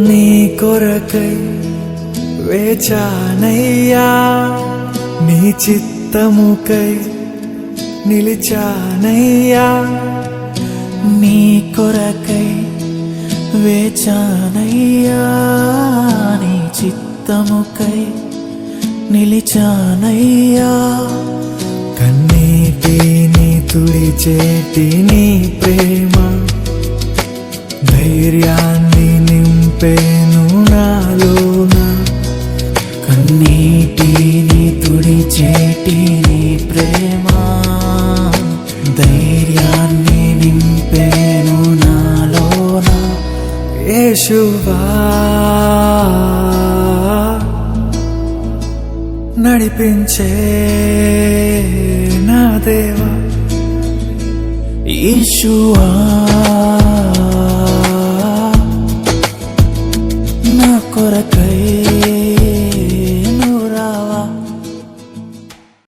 నీ కొరకై వేచానయ్యా, నీ చిత్తముకై నిలిచానయ్యా, నీ కొరకై వేచానయ్యా, నీ చిత్తముకై నిలిచానయ్యా. కన్నీటిని తుడిచేటి నీ ప్రేమ ధైర్యాన్ని నింపేను నాలోన. కన్నీటిని తుడిచేటి నీ ప్రేమ ధైర్యాన్ని నింపేను నాలోన. యేషువా నడిపించే నా దేవా, యేషువా నా కొరకై